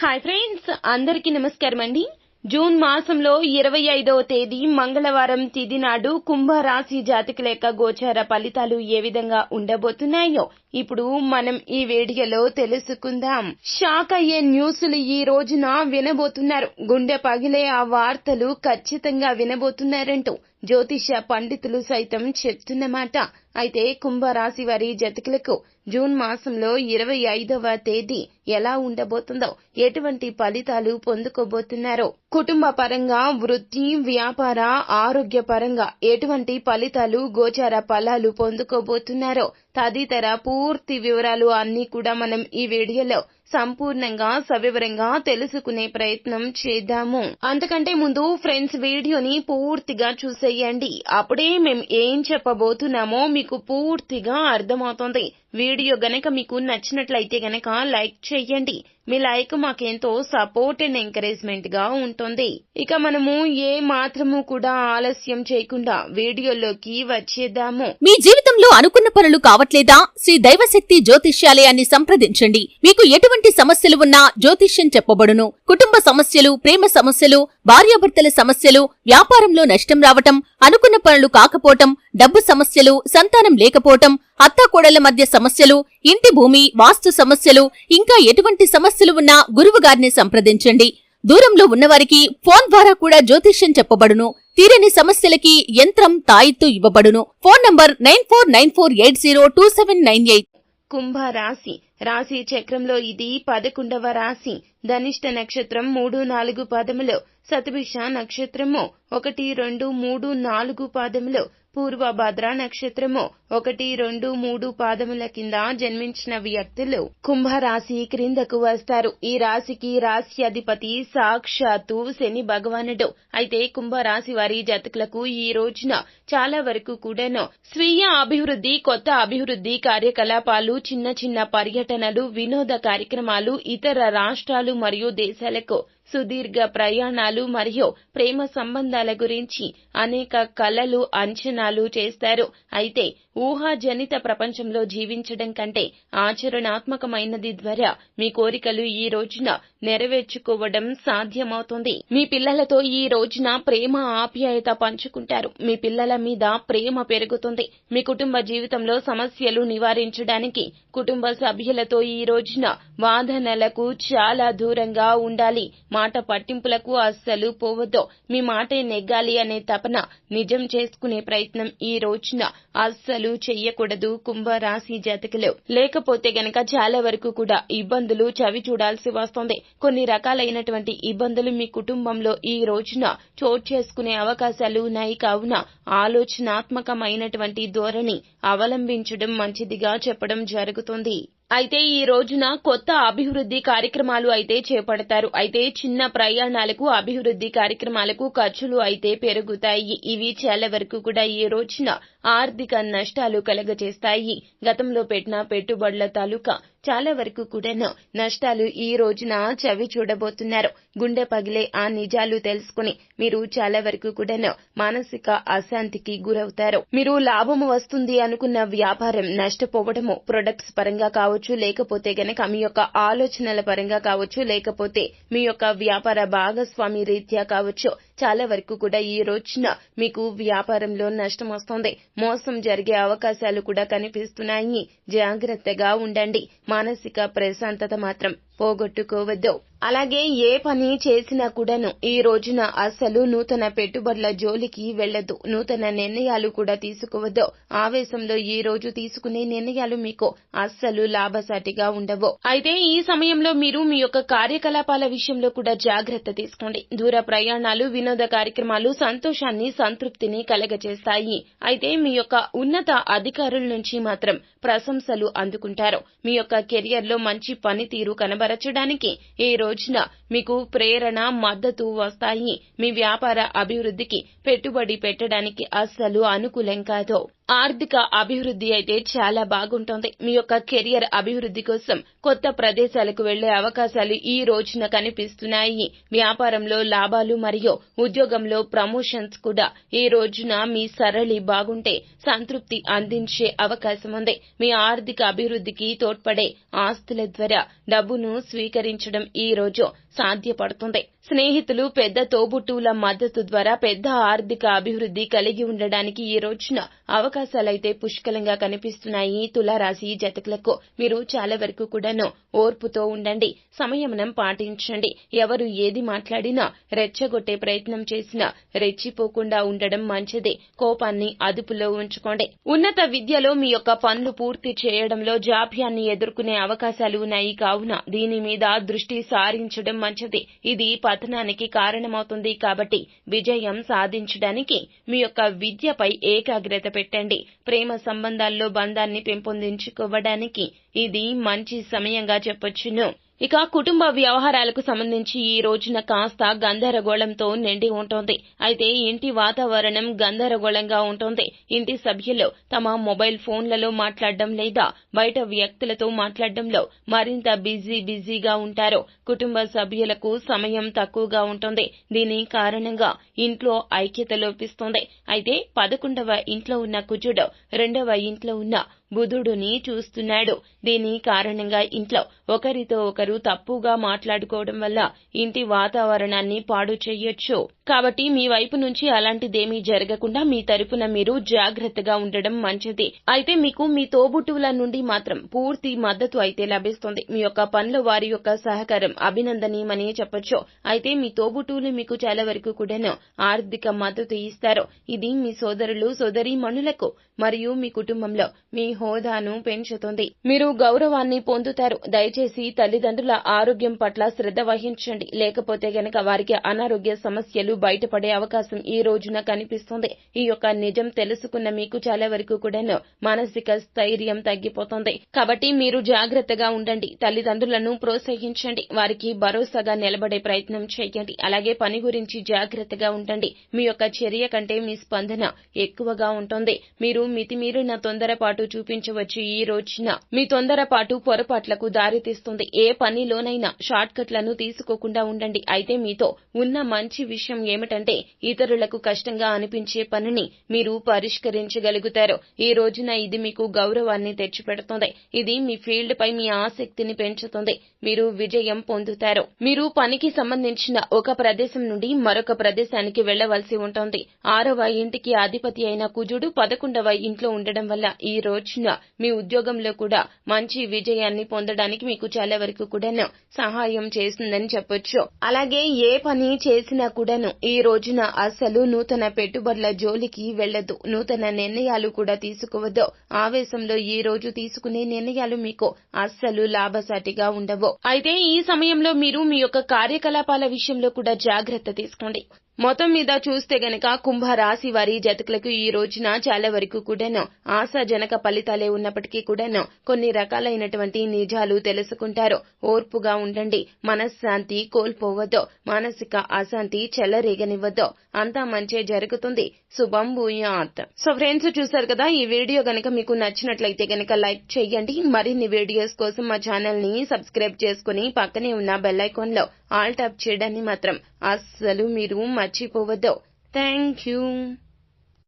Hi friends, అందరికీ నమస్కారం అండి. జూన్ మాసంలో 25వ తేదీ మంగళవారం తిథి నాడు కుంభరాశి జాతకుల యొక్క గోచార ఫలితాలు ఏ విధంగా ఉండబోతున్నాయో ఇప్పుడు మనం ఈ వీడియోలో తెలుసుకుందాం. షాక్ అయ్యే న్యూస్లు ఈ రోజున వినబోతున్నారు. గుండె పగిలే ఆ వార్తలు ఖచ్చితంగా వినబోతున్నారంటూ జ్యోతిష పండితులు సైతం చెప్తున్నమాట. అయితే కుంభరాశి వారి జాతకులకు జూన్ మాసంలో 25వ తేదీ ఎలా ఉండబోతుందో, ఎటువంటి ఫలితాలు పొందుకోబోతున్నారో, కుటుంబ పరంగా, వృత్తి, వ్యాపార, ఆరోగ్య పరంగా ఎటువంటి ఫలితాలు, గోచార ఫలాలు పొందుకోబోతున్నారో తదితర పూర్తి వివరాలు అన్ని కూడా మనం ఈ వీడియోలో సంపూర్ణంగా సవివరంగా తెలుసుకునే ప్రయత్నం చేద్దాము. అంతకంటే ముందు ఫ్రెండ్స్, వీడియోని పూర్తిగా చూసేయండి. అప్పుడే మేము ఏం చెప్పబోతున్నామో మీకు పూర్తిగా అర్థమవుతుంది. వీడియో గనక మీకు నచ్చినట్లయితే గనక లైక్ చేయండి. మీ లైక్ మాకెంతో సపోర్ట్ అండ్ ఎంకరేజ్మెంట్ గా ఉంటుంది. ఇక మనము ఏ మాత్రము కూడా ఆలస్యం చేయకుండా వీడియోలోకి వచ్చేద్దాము. మీ జీవితంలో అనుకున్న పనులు కావట్లేదా? శ్రీ దైవశక్తి జ్యోతిష్యాలయాన్ని సంప్రదించండి. మీకు ఎటువంటి సమస్యలు ఉన్నా జ్యోతిష్యం చెప్పబడును. కుటుంబ సమస్యలు, ప్రేమ సమస్యలు, భార్యాభర్తల సమస్యలు, వ్యాపారంలో నష్టం రావటం, అనుకున్న పనులు కాకపోవటం, డబ్బు సమస్యలు, సంతానం లేకపోవటం, అత్తాకోడళ్ల మధ్య సమస్యలు, ఇంటి భూమి, వాస్తు సమస్యలు, ఇంకా ఎటువంటి సమస్యలు ఉన్నా గురువుగారిని సంప్రదించండి. దూరంలో ఉన్నవారికి ఫోన్ ద్వారా కూడా జ్యోతిష్యం చెప్పబడును. తీరని సమస్యలకి యంత్రం, తాయిత్తు ఇవ్వబడును. Phone number 9494802798. కుంభరాశి రాశి చక్రంలో ఇది 11వ రాశి. ధనిష్ట నక్షత్రం 3, 4 పాదములు, శతభిష నక్షత్రము 1, 2, 3, 4 పాదములు, పూర్వభద్ర నక్షత్రము 1, 2, 3 పాదముల కింద జన్మించిన వ్యక్తులు కుంభరాశి క్రిందకు వస్తారు. ఈ రాశికి రాశ్యాధిపతి సాక్షాత్తు శని భగవానుడు. అయితే కుంభరాశి వారి జాతకులకు ఈ రోజున చాలా వరకు కూడాను స్వీయ అభివృద్ధి, కొత్త అభివృద్ధి కార్యకలాపాలు, చిన్న చిన్న పర్యటనలు, వినోద కార్యక్రమాలు, ఇతర రాష్ట్రాలు మరియు దేశాలకు సుదీర్ఘ ప్రయాణాలు మరియు ప్రేమ సంబంధాల గురించి అనేక కలలు, అంచనాలు చేస్తారు. అయితే ఊహాజనిత ప్రపంచంలో జీవించడం కంటే ఆచరణాత్మకమైనది ద్వారా మీ కోరికలు ఈ రోజున నెరవేర్చుకోవడం సాధ్యమవుతుంది. మీ పిల్లలతో ఈ రోజున ప్రేమ, ఆప్యాయత పంచుకుంటారు. మీ పిల్లల మీద ప్రేమ పెరుగుతుంది. మీ కుటుంబ జీవితంలో సమస్యలు నివారించడానికి కుటుంబ సభ్యులతో ఈ రోజున వాదనలకు చాలా దూరంగా ఉండాలి. మాట పట్టింపులకు అస్సలు పోవద్దు. మీ మాటే నెగ్గాలి అనే తపన నిజం చేసుకునే ప్రయత్నం ఈ రోజున అస్సలు చెయ్యకూడదు కుంభరాశి జాతకులు. లేకపోతే గనక చాలా వరకు కూడా ఇబ్బందులు చవి చూడాల్సి వస్తుంది. కొన్ని రకాలైనటువంటి ఇబ్బందులు మీ కుటుంబంలో ఈ రోజున చోటు చేసుకునే అవకాశాలు ఉన్నాయి. కావున ఆలోచనాత్మకమైనటువంటి ధోరణి అవలంబించడం మంచిదిగా చెప్పడం జరుగుతుంది. అయితే ఈ రోజున కొత్త అభివృద్ధి కార్యక్రమాలు అయితే చేపడతారు. అయితే చిన్న ప్రయాణాలకు, అభివృద్ధి కార్యక్రమాలకు ఖర్చులు అయితే పెరుగుతాయి. ఇవి చాలా వరకు కూడా ఈ రోజున ఆర్థిక నష్టాలు కలగజేస్తాయి. గతంలో పెట్టిన పెట్టుబడుల తాలూకా చాలా వరకు కూడా నష్టాలు ఈ రోజున చవి చూడబోతున్నారు. గుండె పగిలే ఆ నిజాలు తెలుసుకుని మీరు చాలా వరకు కూడా మానసిక అశాంతికి గురవుతారు. మీరు లాభము వస్తుంది అనుకున్న వ్యాపారం నష్టపోవడము, ప్రొడక్ట్స్ పరంగా కావచ్చు, లేకపోతే గనక మీ యొక్క ఆలోచనల పరంగా కావచ్చు, లేకపోతే మీ యొక్క వ్యాపార భాగస్వామి రీత్యా కావచ్చు, చాలా వరకు కూడా ఈ రోజున మీకు వ్యాపారంలో నష్టం వస్తుంది. మోసం జరిగే అవకాశాలు కూడా కనిపిస్తున్నాయి. జాగ్రత్తగా ఉండండి. మానసిక ప్రశాంతత మాత్రం పోగొట్టుకోవద్దు. అలాగే ఏ పని చేసినా కూడాను ఈ రోజున అస్సలు నూతన పెట్టుబడుల జోలికి వెళ్లొద్దు. నూతన నిర్ణయాలు కూడా తీసుకోవద్దు. ఆవేశంలో ఈ రోజు తీసుకునే నిర్ణయాలు మీకు అస్సలు లాభసాటిగా ఉండవు. అయితే ఈ సమయంలో మీరు మీ యొక్క కార్యకలాపాల విషయంలో కూడా జాగ్రత్త తీసుకోండి. దూర ప్రయాణాలు, వినోద కార్యక్రమాలు సంతోషాన్ని, సంతృప్తిని కలగజేస్తాయి. అయితే మీ యొక్క ఉన్నత అధికారుల నుంచి మాత్రం ప్రశంసలు అందుకుంటారు. మీ యొక్క కెరియర్ లో మంచి పనితీరు కనబరచడానికి ఈ రోజున మీకు ప్రేరణ, మద్దతు వస్తాయి. మీ వ్యాపార అభివృద్ధికి పెట్టుబడి పెట్టడానికి అస్సలు అనుకూలం కాదు. ఆర్థిక అభివృద్ధి అయితే చాలా బాగుంటోంది. మీ యొక్క కెరియర్ అభివృద్ధి కోసం కొత్త ప్రదేశాలకు వెళ్లే అవకాశాలు ఈ రోజున కనిపిస్తున్నాయి. వ్యాపారంలో లాభాలు మరియు ఉద్యోగంలో ప్రమోషన్స్ కూడా ఈ రోజున మీ సరళి బాగుంటే సంతృప్తి అందించే అవకాశం ఉంది. మీ ఆర్థిక అభివృద్ధికి తోడ్పడే ఆస్తుల ద్వారా డబ్బును స్వీకరించడం ఈ రోజు సాధ్యపడుతుంది. స్నేహితులు, పెద్ద తోబుట్టువుల మద్దతు ద్వారా పెద్ద ఆర్థిక అభివృద్ధి కలిగి ఉండడానికి ఈ రోజున అవకాశాలైతే పుష్కలంగా కనిపిస్తున్నాయి. తులారాశి జాతకులకు మీరు చాలా వరకు కూడాను ఓర్పుతో ఉండండి, సంయమనం పాటించండి. ఎవరు ఏది మాట్లాడినా, రెచ్చగొట్టే ప్రయత్నం చేసినా రెచ్చిపోకుండా ఉండడం మంచిది. కోపాన్ని అదుపులో ఉంచుకోండి. ఉన్నత విద్యలో మీ యొక్క పనులు పూర్తి చేయడంలో జాప్యాన్ని ఎదుర్కొనే అవకాశాలు ఉన్నాయి కావున దీని మీద దృష్టి సారించడం మంచిది. ఇది పతనానికి కారణమవుతుంది కాబట్టి విజయం సాధించడానికి మీ యొక్క విద్యపై ఏకాగ్రత పెట్టండి. ప్రేమ సంబంధాల్లో బంధాన్ని పెంపొందించుకోవడానికి ఇది మంచి సమయంగా చెప్పొచ్చును. ఇక కుటుంబ వ్యవహారాలకు సంబంధించి ఈ రోజున కాస్త గందరగోళంతో నిండి ఉంటోంది. అయితే ఇంటి వాతావరణం గందరగోళంగా ఉంటోంది. ఇంటి సభ్యులు తమ మొబైల్ ఫోన్లలో మాట్లాడడం లేదా బయట వ్యక్తులతో మాట్లాడడంలో మరింత బిజీగా ఉంటారు. కుటుంబ సభ్యులకు సమయం తక్కువగా ఉంటుంది. దీని కారణంగా ఇంట్లో ఐక్యత లోపిస్తోంది. అయితే 11వ ఇంట్లో ఉన్న కుజుడు 2వ ఇంట్లో ఉన్న బుధుడుని చూస్తున్నాడు. దీని కారణంగా ఇంట్లో ఒకరితో ఒకరు తప్పుగా మాట్లాడుకోవడం వల్ల ఇంటి వాతావరణాన్ని పాడు చేయొచ్చు. కాబట్టి మీ వైపు నుంచి అలాంటిదేమీ జరగకుండా మీ తరపున మీరు జాగ్రత్తగా ఉండడం మంచిది. అయితే మీకు మీ తోబుట్టువుల నుండి మాత్రం పూర్తి మద్దతు అయితే లభిస్తుంది. మీ యొక్క పనిలో వారి యొక్క సహకారం అభినందనీయమని చెప్పొచ్చు. అయితే మీ తోబుట్టువులు మీకు చాలా వరకు కూడాను ఆర్థిక మద్దతు ఇస్తారు. ఇది మీ సోదరులు, సోదరీమణులకు మరియు మీ కుటుంబంలో మీ హోదాను పెంచుతుంది. మీరు గౌరవాన్ని పొందుతారు. దయచేసి తల్లిదండ్రుల ఆరోగ్యం పట్ల శ్రద్ధ వహించండి. లేకపోతే గనక వారికి అనారోగ్య సమస్యలు బయటపడే అవకాశం ఈ రోజున కనిపిస్తుంది. ఈ యొక్క నిజం తెలుసుకున్న మీకు చాలా వరకు కూడాను మానసిక స్థైర్యం తగ్గిపోతుంది. కాబట్టి మీరు జాగ్రత్తగా ఉండండి. తల్లిదండ్రులను ప్రోత్సహించండి. వారికి భరోసాగా నిలబడే ప్రయత్నం చేయండి. అలాగే పని గురించి జాగ్రత్తగా ఉండండి. మీ యొక్క చర్య కంటే మీ స్పందన ఎక్కువగా ఉంటుంది. మీరు మితిమీరిన తొందరపాటు చూపించవచ్చు. ఈ రోజున మీ తొందరపాటు పొరపాట్లకు దారితీస్తుంది. ఏ పనిలోనైనా షార్ట్ కట్లను తీసుకోకుండా ఉండండి. అయితే మీతో ఉన్న మంచి విషయం ఏమిటంటే ఇతరులకు కష్టంగా అనిపించే పనిని మీరు పరిష్కరించగలుగుతారు. ఈ రోజున ఇది మీకు గౌరవాన్ని తెచ్చిపెడుతుంది. ఇది మీ ఫీల్డ్ పై మీ ఆసక్తిని పెంచుతుంది. మీరు విజయం పొందుతారు. మీరు పనికి సంబంధించిన ఒక ప్రదేశం నుండి మరొక ప్రదేశానికి వెళ్లవలసి ఉంటుంది. 6వ ఇంటికి అధిపతి అయిన కుజుడు 11వ ఇంట్లో ఉండడం వల్ల ఈ రోజున మీ ఉద్యోగంలో కూడా మంచి విజయాన్ని పొందడానికి మీకు చాలా వరకు కూడాను సహాయం చేస్తుందని చెప్పొచ్చు. అలాగే ఏ పని చేసినా కూడాను ఈ రోజున అస్సలు నూతన పెట్టుబడుల జోలికి వెళ్లొద్దు. నూతన నిర్ణయాలు కూడా తీసుకోవద్దు. ఆవేశంలో ఈ రోజు తీసుకునే నిర్ణయాలు మీకు అస్సలు లాభసాటిగా ఉండవు. అయితే ఈ సమయంలో మీరు మీ యొక్క కార్యకలాపాల విషయంలో కూడా జాగ్రత్త తీసుకోండి. మొత్తం మీద చూస్తే గనక కుంభరాశి వారి జాతకులకు ఈ రోజున చాలా వరకు కూడాను ఆశాజనక ఫలితాలే ఉన్నప్పటికీ కూడాను కొన్ని రకాలైనటువంటి నిజాలు తెలుసుకుంటారు. ఓర్పుగా ఉండండి. మనశ్శాంతి కోల్పోవద్దు. మానసిక అశాంతి చెలరేగనివ్వద్దు. అంతా మంచే జరుగుతుంది. శుభం భూయాత్. సో ఫ్రెండ్స్, చూసారు కదా, ఈ వీడియో గనక మీకు నచ్చినట్లయితే గనక లైక్ చేయండి. మరిన్ని వీడియోస్ కోసం మా ఛానల్ ని సబ్స్క్రైబ్ చేసుకుని పక్కనే ఉన్న బెల్ ఐకాన్ లో ఆల్ టాప్ చేయడాన్ని మాత్రం అస్సలు మీరు మర్చిపోవద్దు. Thank you.